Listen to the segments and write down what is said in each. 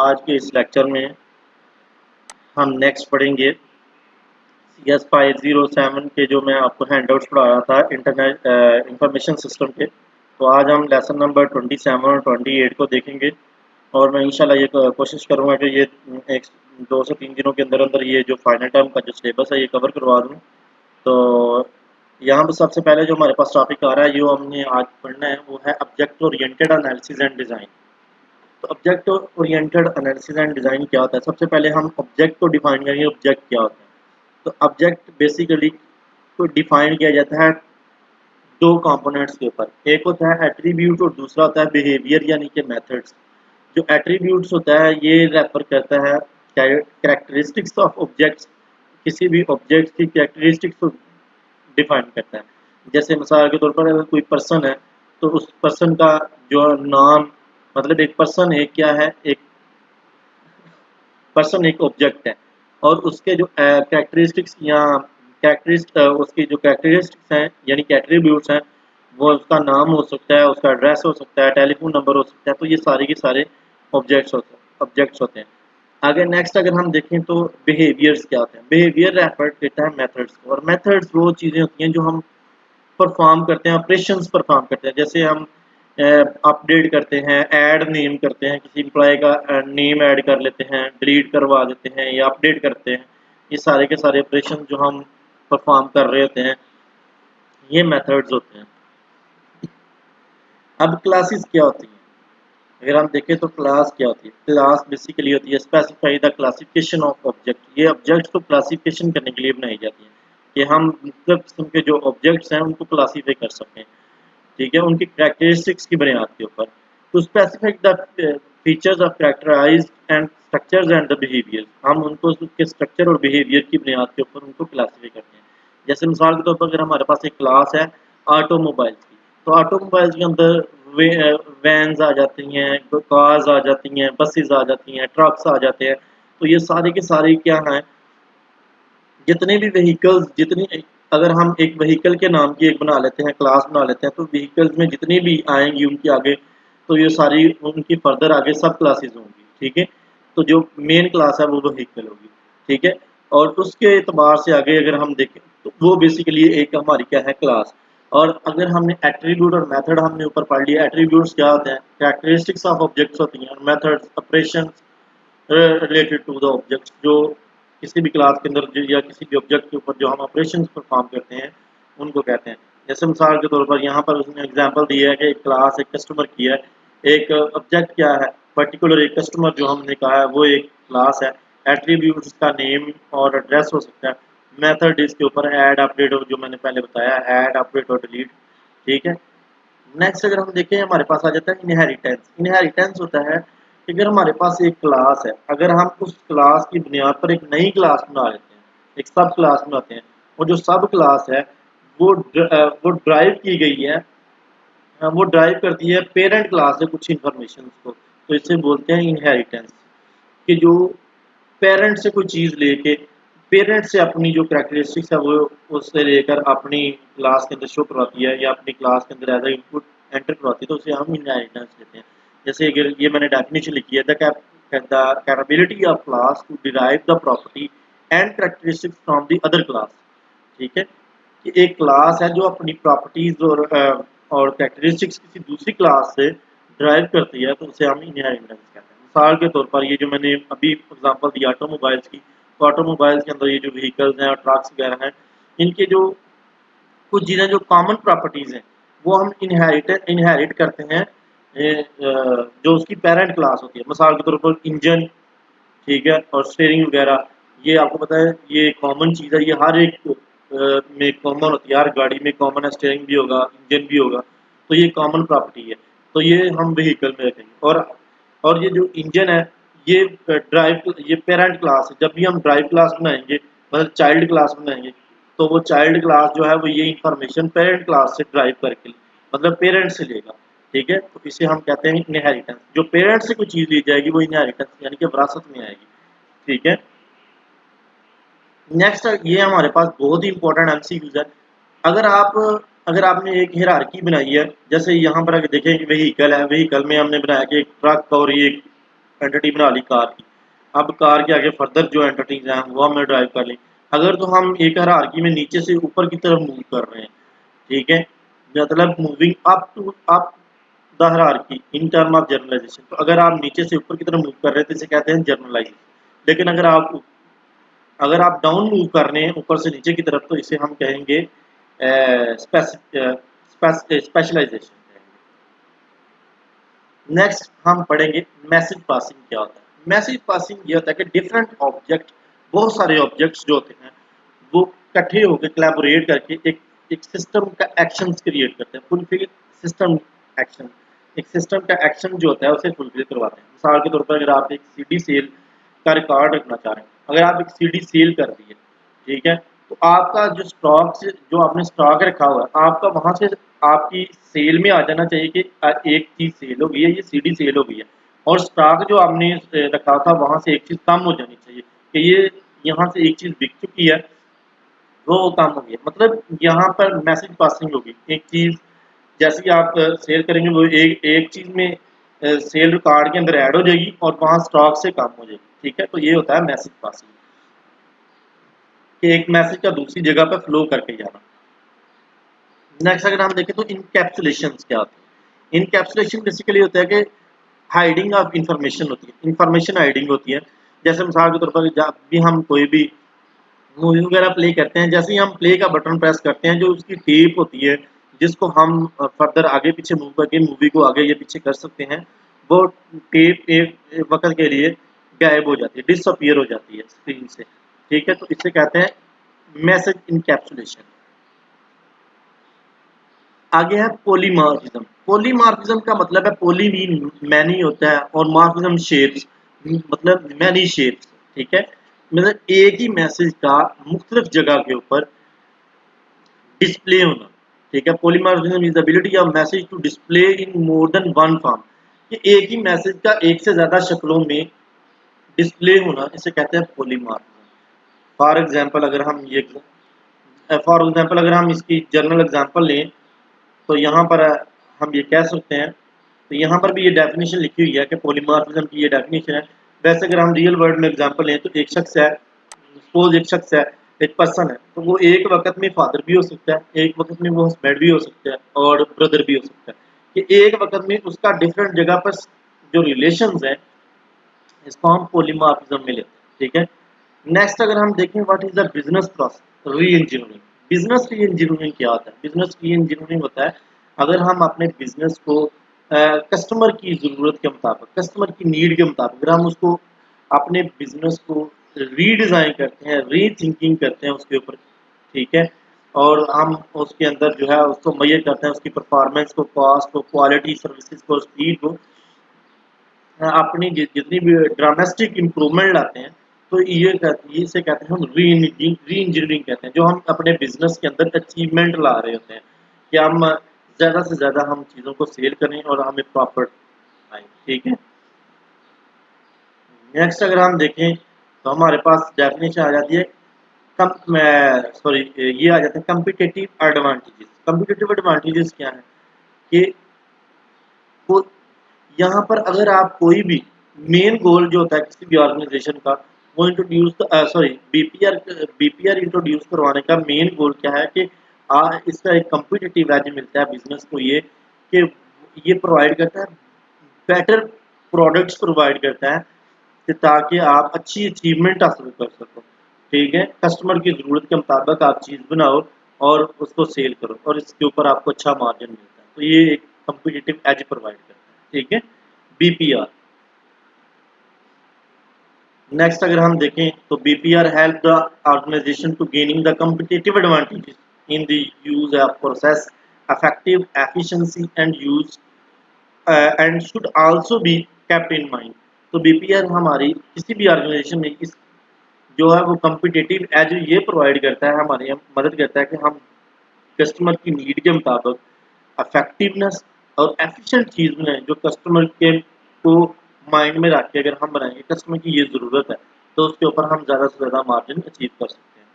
आज के इस लेक्चर में हम नेक्स्ट पढ़ेंगे CS 507 के जो मैं आपको हैंडआउट्स पढ़ा रहा था इंटरनेट इंफॉर्मेशन सिस्टम के। तो आज हम लेसन नंबर 27 और 28 को देखेंगे और मैं इंशाल्लाह ये कोशिश करूँगा कि ये एक 2 से 3 दिनों के अंदर अंदर ये जो फाइनल टर्म का जो सिलेबस है ये कवर करवा दूँ। तो यहाँ पर सबसे पहले जो हमारे पास टॉपिक आ रहा है जो हमने आज पढ़ना है वो है object oriented analysis and design. तो object oriented analysis and design क्या होता है? सबसे पहले हम ऑब्जेक्ट को डिफाइन करेंगे, ऑब्जेक्ट क्या होता है। तो ऑब्जेक्ट बेसिकली को डिफाइन किया जाता है दो कंपोनेंट्स के ऊपर, एक होता है एट्रीब्यूट और दूसरा होता है बिहेवियर यानी कि मेथड्स। जो एट्रीब्यूट्स होता है ये रेफर करता है कैरेक्टरिस्टिक्स ऑफ ऑब्जेक्ट्स, किसी भी ऑब्जेक्ट की कैरेक्टरिस्टिक्स को डिफाइन करता है। जैसे मिसाल के तौर पर अगर कोई पर्सन है तो उस पर्सन का जो नाम, मतलब एक पर्सन एक क्या है, एक पर्सन एक ऑब्जेक्ट है और उसके जो कैरेक्टरिस्टिक्स या उसकी जो कैरेक्टरिस्टिक्स हैं यानी एट्रीब्यूट्स हैं वो उसका नाम हो सकता है, उसका एड्रेस हो सकता है, टेलीफोन नंबर हो सकता है। तो ये सारे के सारे ऑब्जेक्ट्स होते हैं। आगे नेक्स्ट अगर हम देखें तो बिहेवियर्स क्या होते हैं? बिहेवियर रेफर करता है मेथड्स को, और मेथड्स वो चीज़ें होती हैं जो हम परफॉर्म करते हैं, ऑपरेशंस परफॉर्म करते हैं। जैसे हम अपडेट करते हैं, ऐड नेम करते हैं, किसी एम्प्लॉय का नेम ऐड कर लेते हैं, डिलीट करवा देते हैं या अपडेट करते हैं। ये सारे के सारे ऑपरेशन जो हम परफॉर्म कर रहे होते हैं ये मेथड्स होते हैं। अब क्लासेस क्या होती हैं? अगर हम देखें तो क्लास क्या होती है? क्लास बेसिकली होती है specify the classification of object. ये ऑब्जेक्ट्स को क्लासिफिकेशन करने के लिए बनाई जाती है कि हम मुख्तलिफ किस्म के जो ऑब्जेक्ट्स हैं उनको क्लासीफाई कर सकें, ठीक है, उनकी कैरेक्टरिस्टिक्स की बुनियाद के ऊपर। To specific the features of characterized and structures and the behaviour, हम उनको उसके स्ट्रक्चर और बिहेवियर की बुनियाद के ऊपर उनको क्लासीफाई करते हैं। जैसे मिसाल के तौर पर अगर हमारे पास एक क्लास है ऑटोमोबाइल्स की, तो ऑटोमोबाइल्स के अंदर वैन्स आ जाती हैं, कार्स आ जाती हैं, बसेस आ जाती हैं, ट्रक्स आ जाते हैं। तो ये सारे के सारे क्या हैं, जितने भी व्हीकल्स, जितनी, अगर हम एक व्हीकल के नाम की एक बना लेते हैं, क्लास बना लेते हैं, तो व्हीकल्स में जितनी भी आएंगी उनके आगे, तो ये सारी उनकी फर्दर आगे सब क्लासेस होंगी, ठीक है। तो जो मेन क्लास है वो व्हीकल होगी, ठीक है। और उसके एतबार से आगे अगर हम देखें तो वो बेसिकली एक हमारी क्या है, क्लास। और अगर हमने एट्रीब्यूट और मेथड हमने ऊपर पढ़ लिया, एट्रीब्यूट्स क्या होते हैं? कैरेक्टरिस्टिक्स ऑफ ऑब्जेक्ट्स होती हैं, और methods operation related to the objects, जो किसी भी क्लास के अंदर या किसी भी ऑब्जेक्ट के ऊपर जो हम ऑपरेशंस परफॉर्म करते हैं उनको कहते हैं। जैसे मिसाल के तौर पर यहाँ पर उसने एग्जांपल दिया है कि एक क्लास एक कस्टमर की है, एक ऑब्जेक्ट क्या है, पर्टिकुलर एक कस्टमर जो हमने कहा है वो एक क्लास है। एट्रीब्यूट्स का नेम और एड्रेस हो सकता है। मेथड इसके ऊपर ऐड अपडेट, और जो मैंने पहले बताया ऐड अपडेट और डिलीट, ठीक है। नेक्स्ट अगर हम देखें हमारे पास आ जाता है इनहेरिटेंस। इनहेरिटेंस होता है कि अगर हमारे पास एक क्लास है, अगर हम उस क्लास की बुनियाद पर एक नई क्लास बना लेते हैं, एक सब क्लास बनाते हैं, और जो सब क्लास है वो ड्राइव की गई है, वो ड्राइव करती है पेरेंट क्लास से कुछ इंफॉर्मेशन को, तो इसे बोलते हैं इनहेरिटेंस। कि जो पेरेंट से कोई चीज़ लेके पेरेंट से अपनी जो कैरेक्टरिस्टिक्स है वो उससे लेकर अपनी क्लास के अंदर शो करवाती है या अपनी क्लास के अंदर एज ए इनपुट एंटर करवाती है, तो उसे हम इनहेरिटेंस कहते हैं। जैसे अगर ये मैंने डेफिनेशन लिखी है, the capability of class to derive the property and characteristics from the other class, ठीक है। कि एक क्लास है जो अपनी प्रॉपर्टीज और कैरेक्टरिस्टिक्स किसी दूसरी क्लास से ड्राइव करती है, तो उसे हम इनहेरिटेंस कहते हैं। मिसाल के तौर पर ये जो मैंने अभी एग्जांपल दी ऑटोमोबाइल्स की, तो ऑटोमोबाइल्स के अंदर ये जो व्हीकल्स हैं और ट्रक्स वगैरह हैं, इनके जो कुछ चीज़ें जो कॉमन प्रॉपर्टीज़ हैं वो हम इनहेरिट करते हैं जो उसकी पेरेंट क्लास होती है। मिसाल के तौर पर इंजन, ठीक है, और स्टीयरिंग वगैरह, ये आपको पता है ये कॉमन चीज़ है, ये हर एक में कॉमन होती है, हर गाड़ी में कॉमन है, स्टीयरिंग भी होगा, इंजन भी होगा, तो ये कॉमन प्रॉपर्टी है। तो ये हम व्हीकल में रखेंगे। और ये जो इंजन है ये ये पेरेंट क्लास है। जब भी हम ड्राइव क्लास बनाएंगे, मतलब चाइल्ड क्लास बनाएंगे, तो वो चाइल्ड क्लास जो है वो ये इंफॉर्मेशन पेरेंट क्लास से ड्राइव करके मतलब पेरेंट से लेगा, ठीक है। तो इसे हम कहते हैं इनहेरिटेंस। जो पेरेंट से कोई चीज़ ली जाएगी वो इनहेरिटेंस यानी कि विरासत में आएगी, ठीक है। नेक्स्ट ये हमारे पास बहुत ही इंपॉर्टेंट एमसीक्यूज है। अगर आपने एक हायरार्की बनाई है, जैसे यहाँ पर अगर देखें कि व्हीकल है, व्हीकल में हमने बनाया कि एक ट्रक और ये एंटिटी बना ली कार की। अब कार के आगे फर्दर जो एंटिटीज हैं वो हमने ड्राइव कर ली। अगर तो हम एक हायरार्की में नीचे से ऊपर की तरफ मूव कर रहे हैं, ठीक है, मतलब moving up to up the hierarchy in term of generalization. तो अगर आप नीचे से ऊपर की तरफ मूव कर रहे हैं तो इसे कहते हैं जनरलाइजेशन। लेकिन अगर आप डाउन मूव कर रहे हैं ऊपर से नीचे की तरफ तो इसे हम कहेंगे स्पेशलाइजेशन। नेक्स्ट हम पढ़ेंगे मैसेज पासिंग क्या होता है। मैसेज पासिंग ये होता है कि डिफरेंट ऑब्जेक्ट, बहुत सारे ऑब्जेक्ट्स जो होते हैं वो इकट्ठे होकर कोलैबोरेट करके एक सिस्टम का एक्शन क्रिएट करते हैं, फुलफिल सिस्टम एक्शन। एक सिस्टम का एक्शन जो होता है उसे फुलफिल करवाते हैं। मिसाल के तौर पर अगर आप एक सीडी सेल का रिकॉर्ड रखना चाह रहे हैं, अगर आप एक सीडी सेल कर दिए, ठीक है, तो आपका जो स्टॉक से जो आपने स्टॉक रखा हुआ है आपका वहां से आपकी सेल में आ जाना चाहिए कि एक चीज सेल हो गई है, ये सीडी सेल हो गई है, और स्टॉक जो आपने रखा था वहां से एक चीज कम हो जानी चाहिए कि ये यहाँ से एक चीज बिक चुकी है, वो कम हो गई है। मतलब यहाँ पर मैसेज पासिंग होगी। एक चीज जैसे ही आप सेल करेंगे वो एक एक चीज में सेल रिकॉर्ड के अंदर ऐड हो जाएगी और वहां स्टॉक से कम हो जाएगी, ठीक है। तो ये होता है मैसेज पासिंग, कि एक मैसेज का दूसरी जगह पर फ्लो करके जाना। नेक्स्ट अगर हम देखें तो इनकैप्सुलेशन क्या होती है। इनकैप्सुलेशन बेसिकली होता है कि हाइडिंग ऑफ इंफॉर्मेशन होती है, इंफॉर्मेशन हाइडिंग होती है। जैसे मिसाल के तौर पर जब भी हम कोई भी मूवी वगैरह प्ले करते हैं, जैसे ही हम प्ले का बटन प्रेस करते हैं जो उसकी टेप होती है जिसको हम फर्दर आगे पीछे मूव करके मूवी को आगे या पीछे कर सकते हैं, वो टेप एक वक्त के लिए गायब हो जाती है, डिसअपीयर हो जाती है स्क्रीन से, ठीक है। तो इसे कहते हैं मैसेज इनकैप्सुलेशन। आगे है पॉलीमॉर्फिज्म। पॉलीमॉर्फिज्म का मतलब है पॉली मीन मैनी होता है और मॉर्फिज्म शेप्स, मतलब मैनी शेप्स, ठीक है। मतलब एक ही मैसेज का मुख्तलिफ जगह के ऊपर डिस्प्ले होना, ठीक है। Polymorphism is the ability of message to display in more than one form, कि एक ही मैसेज का एक से ज्यादा शक्लों में डिस्प्ले होना, इसे कहते हैं पॉलीमॉर्फिज्म। फॉर एग्जांपल अगर हम इसकी जनरल एग्जांपल लें तो यहाँ पर हम ये कह सकते हैं, तो यहाँ पर भी ये डेफिनेशन लिखी हुई है कि पॉलीमॉर्फिज्म की ये डेफिनेशन है। वैसे अगर हम रियल वर्ल्ड में एग्जांपल लें तो एक शख्स है, सपोज एक शख्स है, एक पर्सन है, तो वो एक वक्त में फादर भी हो सकता है, एक वक्त में वो हस्बैंड भी हो सकता है और ब्रदर भी हो सकता है, कि एक वक्त में उसका डिफरेंट जगह पर जो रिलेशंस हैं इसको हम पॉलीमॉर्फिज्म में लेते हैं, ठीक है। नेक्स्ट अगर हम देखें what is the business process री इंजीनियरिंग। बिजनेस री इंजीनियरिंग क्या होता है? बिजनेस री इंजीनियरिंग होता है अगर हम अपने बिजनेस को कस्टमर की ज़रूरत के मुताबिक, कस्टमर की नीड के मुताबिक अगर हम उसको अपने बिजनेस को रीडिज़ाइन करते हैं, री थिंकिंग करते हैं उसके ऊपर, ठीक है, और हम उसके अंदर जो है उसको मेजर करते हैं, उसकी परफॉर्मेंस को, कॉस्ट को, क्वालिटी सर्विसेज को, स्पीड को, अपनी जितनी भी ड्रामेस्टिक इम्प्रूवमेंट लाते हैं, तो ये इसे कहते हैं हम री इंजीनियरिंग कहते हैं, जो हम अपने बिजनेस के अंदर अचीवमेंट ला रहे होते हैं कि हम ज़्यादा से ज़्यादा हम चीज़ों को सेल करें और हमें प्रॉफिट आए, ठीक है। नेक्स्ट अगर हम देखें तो हमारे पास डेफिनेशन आ जाती है सॉरी, ये आ जाते हैं कम्पिटिटिव एडवांटेजेस। कम्पिटिटिव एडवांटेजेस क्या है कि वो यहाँ पर अगर आप कोई भी मेन गोल जो होता है किसी भी ऑर्गेनाइजेशन का, वो इंट्रोड्यूस सॉरी बीपीआर इंट्रोड्यूस करवाने का मेन गोल क्या है कि इसका एक कम्पिटिटिव एज मिलता है बिजनेस को, ये कि ये प्रोवाइड करता है बेटर प्रोडक्ट्स प्रोवाइड करता है कि ताकि आप अच्छी अचीवमेंट हासिल कर सको, ठीक है। कस्टमर की ज़रूरत के मुताबिक आप चीज़ बनाओ और उसको सेल करो और इसके ऊपर आपको अच्छा मार्जिन मिलता है, तो ये एक कम्पिटिटिव एज प्रोवाइड करता है, ठीक है, बीपीआर। नेक्स्ट अगर हम देखें तो BPR help the organization to gaining the competitive advantages in the use of process effective efficiency and use and should also be kept in mind। तो बीपीआर हमारी किसी भी ऑर्गेनाइजेशन में इस जो है वो कम्पिटिटिव एज ये प्रोवाइड करता है, हमारी मदद करता है कि हम कस्टमर की नीड के मुताबिक इफेक्टिवनेस और एफिशिएंट चीज़ बनाएं, जो कस्टमर के को माइंड में रख के अगर हम बनाएंगे कस्टमर की ये ज़रूरत है तो उसके ऊपर हम ज़्यादा से ज़्यादा मार्जिन अचीव कर सकते हैं।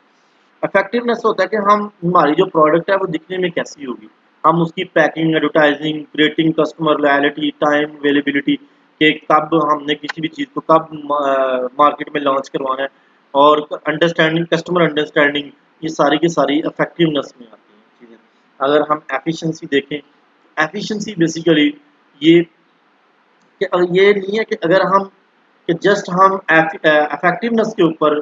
इफेक्टिवनेस होता है कि हम हमारी जो प्रोडक्ट है वो दिखने में कैसी होगी, हम उसकी packing, advertising, rating, customer loyalty, time availability, कि कब हमने किसी भी चीज़ को कब मार्केट में लॉन्च करवाना है, और अंडरस्टैंडिंग, कस्टमर अंडरस्टैंडिंग, ये सारी की सारी इफेक्टिवनेस में आती हैं चीज़ें। अगर हम एफिशिएंसी देखें, एफिशिएंसी बेसिकली ये कि ये नहीं है कि अगर हम कि जस्ट हम इफेक्टिवनेस के ऊपर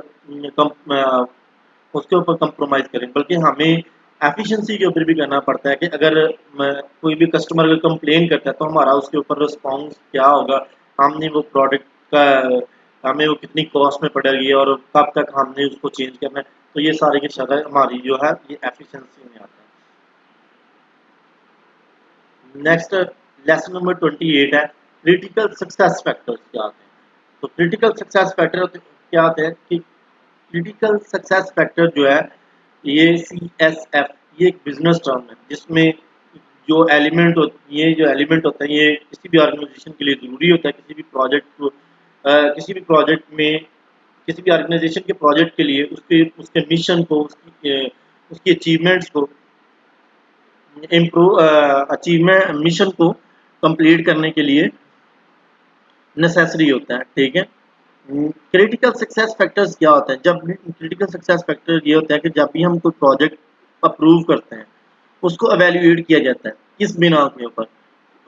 उसके ऊपर कंप्रोमाइज़ करें, बल्कि हमें एफिशिएंसी के ऊपर भी करना पड़ता है कि अगर कोई भी कस्टमर अगर कंप्लेन करता है तो हमारा उसके ऊपर रिस्पॉन्स क्या होगा, हमने वो प्रोडक्ट का हमें वो कितनी कॉस्ट में पड़ेगी और कब तक हमने उसको चेंज करना है। तो ये सारे की सारे हमारी जो है ये एफिशिएंसी में आता है। नेक्स्ट लेसन नंबर 28 है, क्रिटिकल सक्सेस फैक्टर्स क्या आते हैं। तो क्रिटिकल सक्सेस फैक्टर क्या होते हैं कि क्रिटिकल सक्सेस फैक्टर जो है ये CSF, ये एक बिजनेस टर्म है जिसमें जो एलिमेंट ये जो एलिमेंट होते हैं ये किसी भी ऑर्गेनाइजेशन के लिए ज़रूरी होता है। किसी भी प्रोजेक्ट को किसी भी प्रोजेक्ट में किसी भी ऑर्गेनाइजेशन के प्रोजेक्ट के लिए उसके उसके मिशन को उसकी अचीवमेंट्स को इम्प्रूव अचीवमेंट मिशन को कंप्लीट करने के लिए नेसेसरी होता है। ठीक है। क्रिटिकल सक्सेस फैक्टर्स क्या होते हैं? जब क्रिटिकल सक्सेस फैक्टर ये होता है कि जब भी हम कोई प्रोजेक्ट अप्रूव करते हैं उसको एवेल्युएट किया जाता है किस बिना के ऊपर,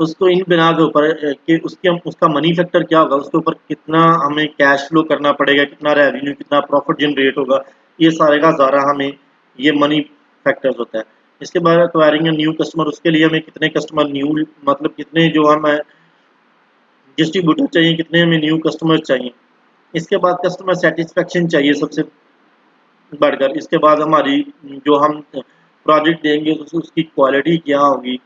उसको इन बिना के ऊपर कि उसके उसका मनी फैक्टर क्या होगा, उसके ऊपर कितना हमें कैश फ्लो करना पड़ेगा, कितना रेवेन्यू, कितना प्रॉफिट जनरेट होगा, ये सारे का सारा हमें ये मनी फैक्टर्स होता है। इसके बाद एक्वायरिंग न्यू कस्टमर, उसके लिए हमें कितने कस्टमर न्यू मतलब कितने जो हम डिस्ट्रीब्यूटर चाहिए, कितने हमें न्यू कस्टमर चाहिए। इसके बाद कस्टमर सेटिस्फेक्शन चाहिए सबसे बढ़कर। इसके बाद हमारी जो हम प्रोजेक्ट देंगे उसकी क्वालिटी क्या होगी।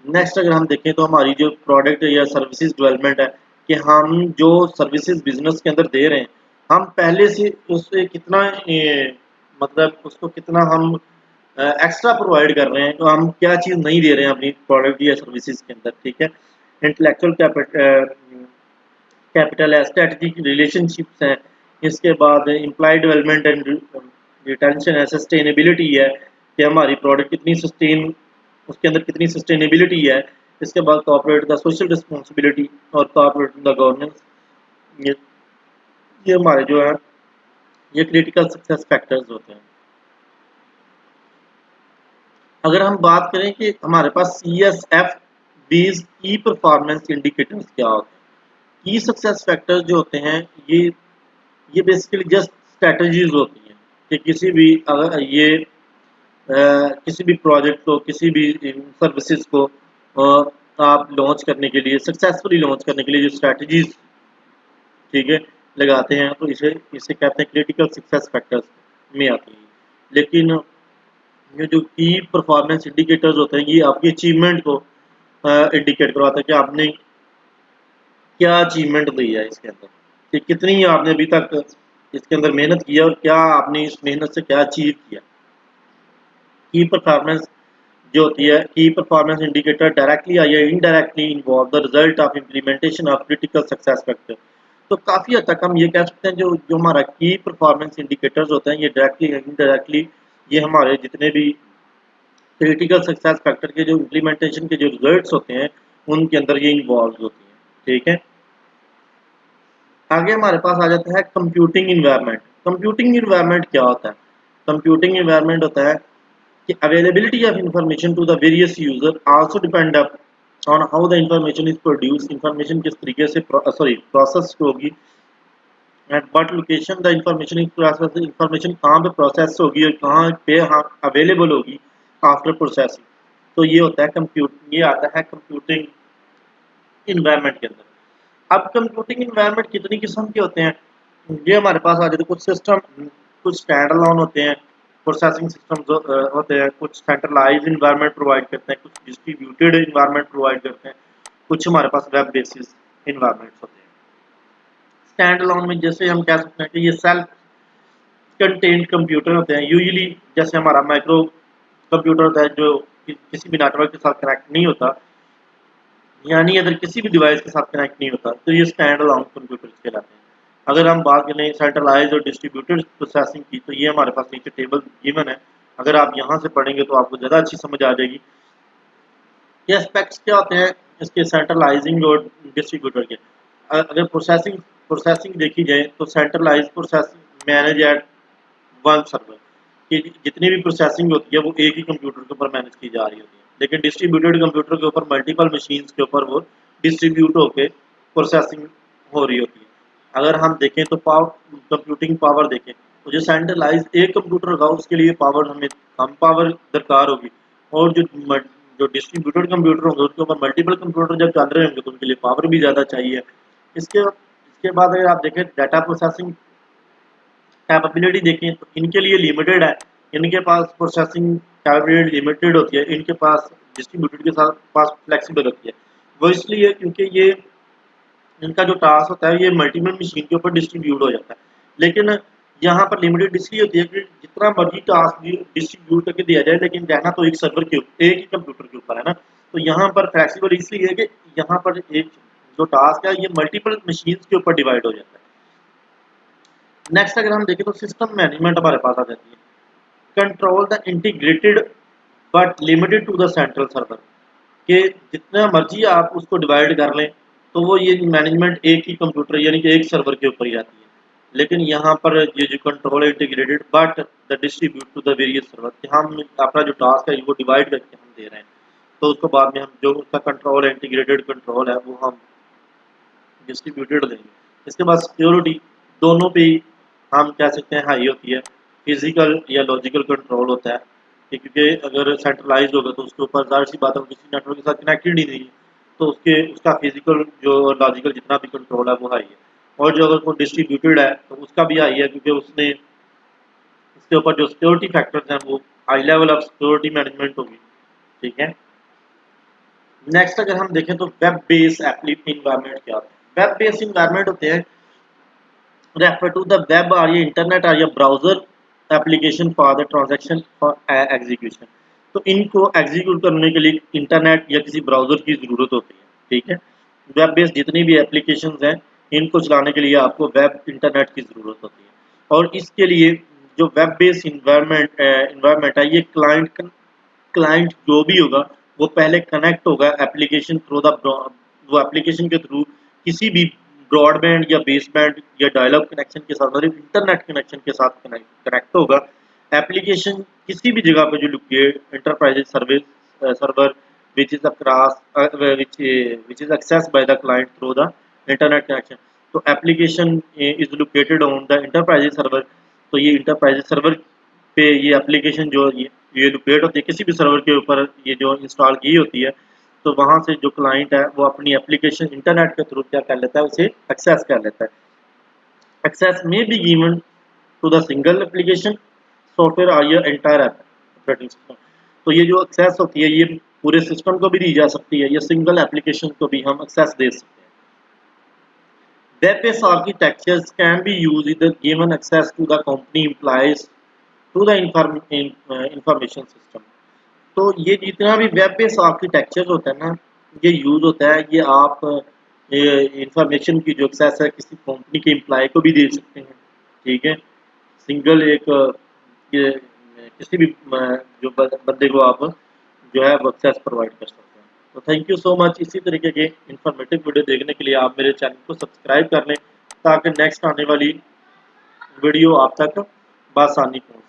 नेक्स्ट अगर हम देखें तो हमारी जो प्रोडक्ट या सर्विसेज डेवलपमेंट है कि हम जो सर्विसेज बिजनेस के अंदर दे रहे हैं हम पहले से उससे कितना मतलब उसको कितना हम एक्स्ट्रा प्रोवाइड कर रहे हैं, तो हम क्या चीज़ नहीं दे रहे हैं अपनी प्रोडक्ट या सर्विसेज के अंदर। ठीक है। इंटेलेक्चुअल कैपिटल है, स्ट्रेटजिक रिलेशनशिप्स हैं, इसके बाद एम्प्लॉय डेवलपमेंट एंड रिटेंशन है, सस्टेनेबिलिटी है कि हमारी प्रोडक्ट कितनी सस्टेन उसके अंदर कितनी सस्टेनेबिलिटी है। इसके बाद कॉर्पोरेट द सोशल रिस्पॉन्सिबिलिटी और कॉर्पोरेट द गवर्नेंस, ये ये हमारे जो है ये क्रिटिकल सक्सेस फैक्टर्स होते हैं। अगर हम बात करें कि हमारे पास CSF बेस्ड की परफॉर्मेंस इंडिकेटर्स क्या होते हैं, की सक्सेस फैक्टर्स जो होते हैं ये बेसिकली जस्ट स्ट्रेटजीज होती हैं कि किसी भी अगर ये किसी भी प्रोजेक्ट को किसी भी सर्विसेज को आप लॉन्च करने के लिए सक्सेसफुली लॉन्च करने के लिए जो स्ट्रेटजीज ठीक है लगाते हैं तो इसे इसे कहते हैं क्रिटिकल सक्सेस फैक्टर्स में आती है। लेकिन ये जो की परफॉर्मेंस इंडिकेटर्स होते हैं ये आपकी अचीवमेंट को इंडिकेट करवाता है कि आपने क्या अचीवमेंट दी है इसके अंदर, कि कितनी आपने अभी तक इसके अंदर मेहनत की है और क्या आपने इस मेहनत से क्या अचीव किया। की परफॉर्मेंस जो होती है की परफॉर्मेंस इंडिकेटर डायरेक्टली या indirectly involve the result of implementation of critical success factor. तो काफ़ी हद तक हम ये कह सकते हैं जो जो हमारा की परफॉर्मेंस इंडिकेटर्स होते हैं ये डायरेक्टली या इनडायरेक्टली ये हमारे जितने भी क्रिटिकल सक्सेस फैक्टर के जो इम्प्लीमेंटेशन के जो रिजल्ट्स होते हैं उनके अंदर ये इन्वॉल्व होती हैं। ठीक है। आगे हमारे पास आ जाता है कंप्यूटिंग इन्वायरमेंट। कंप्यूटिंग इन्वायरमेंट क्या होता है? कंप्यूटिंग इन्वायरमेंट होता है कि availability of information to the various user also depend on how the information is produced, information किस तरीके से प्रोसेस होगी, at what location the information is process, information कहाँ पे प्रोसेस होगी और कहाँ पे अवेलेबल होगी आफ्टर प्रोसेसिंग। तो ये होता है ये आता है कंप्यूटिंग इन्वायरमेंट के अंदर। अब कंप्यूटिंग इन्वायरमेंट कितनी किस्म के होते हैं ये हमारे पास आ जाते हैं। कुछ सिस्टम कुछ स्टैंड अलोन होते हैं, प्रोसेसिंग सिस्टम होते हैं, कुछ सेंट्रलाइज इन्वायरमेंट प्रोवाइड करते हैं, कुछ डिस्ट्रीब्यूटेड इन्वायरमेंट प्रोवाइड करते हैं, कुछ हमारे पास वेब बेसिस इन्वायरमेंट्स होते हैं। स्टैंड अलोन में जैसे हम कह सकते हैं कि ये सेल्फ कंटेंट कंप्यूटर होते हैं। यूजुअली जैसे हमारा माइक्रो कंप्यूटर होता है जो किसी भी नेटवर्क के साथ कनेक्ट नहीं होता, यानी अगर किसी भी डिवाइस के साथ कनेक्ट नहीं होता तो ये स्टैंड अलोन कंप्यूटर्स कहलाते हैं। अगर हम बात करें सेंट्रलाइज और डिस्ट्रीब्यूटेड प्रोसेसिंग की तो ये हमारे पास नीचे टेबल गिवन है, अगर आप यहाँ से पढ़ेंगे तो आपको ज़्यादा अच्छी समझ आ जाएगी। ये एस्पेक्ट्स क्या होते हैं इसके सेंट्रलाइजिंग और डिस्ट्रीब्यूटर के। अगर प्रोसेसिंग देखी जाए तो centralize processing manage at one server, कि जितनी भी प्रोसेसिंग होती है वो एक ही कंप्यूटर के ऊपर मैनेज की जा रही होती है, लेकिन डिस्ट्रीब्यूटेड कंप्यूटर के ऊपर मल्टीपल मशीन्स के ऊपर वो डिस्ट्रीब्यूट होकर प्रोसेसिंग हो रही होती है। अगर हम देखें तो कंप्यूटिंग पावर देखें तो जो सेंट्रलाइज एक कंप्यूटर होगा उसके लिए पावर हमें कम पावर दरकार होगी, और जो डिस्ट्रीब्यूटेड कंप्यूटर होंगे उसके ऊपर मल्टीपल कंप्यूटर जब चल रहे होंगे तो उनके लिए पावर भी ज़्यादा चाहिए। इसके बाद अगर आप देखें डाटा प्रोसेसिंग कैपेबिलिटी देखें तो इनके लिए लिमिटेड है, इनके पास प्रोसेसिंग कैपेबिलिटी लिमिटेड होती है, इनके पास डिस्ट्रीब्यूटेड के साथ पास फ्लेक्सिबल होती है। वो इसलिए क्योंकि ये इनका जो टास्क होता है ये मल्टीपल मशीन के ऊपर डिस्ट्रीब्यूट हो जाता है, लेकिन यहाँ पर लिमिटेड इसलिए होती है कि जितना मर्जी टास्क डिस्ट्रीब्यूट करके दिया जाए लेकिन रहना तो एक सर्वर के एक ही कंप्यूटर के ऊपर है ना। तो यहाँ पर फ्लेक्सिबल इसलिए है कि यहाँ पर एक जो टास्क है ये मल्टीपल मशीन के ऊपर डिवाइड हो जाता है। नेक्स्ट अगर हम देखें तो सिस्टम मैनेजमेंट हमारे पास आ जाती है। Control the integrated but limited to the central server, कि जितना मर्जी आप उसको डिवाइड कर लें तो वो ये मैनेजमेंट एक ही कंप्यूटर यानी कि एक सर्वर के ऊपर ही आती है, लेकिन यहाँ पर ये जो कंट्रोल है integrated but the distribute to the various server, कि हम अपना जो टास्क है वो डिवाइड करके हम दे रहे हैं, तो उसको बाद में हम जो उसका कंट्रोल है इंटीग्रेटेड कंट्रोल है वो हम डिस्ट्रीब्यूटेड देंगे। इसके बाद सिक्योरिटी दोनों पे हम कह सकते हैं हाई होती है, फिजिकल या लॉजिकल कंट्रोल होता है, क्योंकि अगर सेंट्रलाइज होगा तो उसके ऊपर ज़ाहिर सी बात है किसी नेटवर्क के साथ कनेक्टेड ही नहीं है, तो उसका फिजिकल जो लॉजिकल जितना भी कंट्रोल है वो हाई है, और जो अगर वो डिस्ट्रीब्यूटेड है तो उसका भी हाई है, क्योंकि उसने इसके ऊपर जो सिक्योरिटी फैक्टर्स हैं वो high level of security management होगी। ठीक है। नेक्स्ट अगर हम देखें तो वेब बेस्ड एनवायरनमेंट क्या होता है। वेब बेस्ड एनवायरनमेंट होते हैं refer to the web or your internet or your browser application for the transaction for execution। तो इनको एग्जीक्यूट करने के लिए इंटरनेट या किसी ब्राउज़र की ज़रूरत होती है। ठीक है। वेब बेस्ड जितनी भी एप्लीकेशंस हैं इनको चलाने के लिए आपको वेब इंटरनेट की ज़रूरत होती है, और इसके लिए जो वेब बेस्ड इन्वायरमेंट है ये क्लाइंट जो भी होगा वो पहले कनेक्ट होगा एप्लीकेशन थ्रू द वो एप्लीकेशन के थ्रू किसी भी ब्रॉडबैंड या बेसबैंड या डायलॉग कनेक्शन के साथ मतलब इंटरनेट कनेक्शन के साथ कनेक्ट होगा। एप्लीकेशन किसी भी जगह पे जो locate enterprise service server which is across which is accessed by the client through the internet connection। तो application is located on the enterprise server, तो ये इंटरप्राइज सर्वर पे ये एप्लीकेशन जो ये लोकेट होती है किसी भी सर्वर के ऊपर ये जो इंस्टॉल की होती है, तो वहाँ से जो क्लाइंट है वो अपनी एप्लीकेशन इंटरनेट के थ्रू क्या कर लेता है उसे एक्सेस कर लेता है। Access may be given to the single application software or your entire operating system. तो ये जो एक्सेस होती है ये पूरे सिस्टम को भी दी जा सकती है या सिंगल एप्लीकेशन को भी हम एक्सेस दे सकते हैं। Web-based architectures can be used either given access to the company employees to the information system। तो ये जितना भी वेब बेस्ड आर्किटेक्चर होता है ना ये यूज होता है, ये आप इंफॉर्मेशन की जो एक्सेस है किसी कंपनी के एम्प्लॉय को भी दे सकते हैं। ठीक है। सिंगल एक ये किसी भी जो बंदे को आप जो है वो एक्सेस प्रोवाइड कर सकते हैं। तो थैंक यू सो मच। इसी तरीके के इंफॉर्मेटिव वीडियो देखने के लिए आप मेरे चैनल को सब्सक्राइब कर लें ताकि नेक्स्ट आने वाली वीडियो आप तक बआसानी पहुँचे।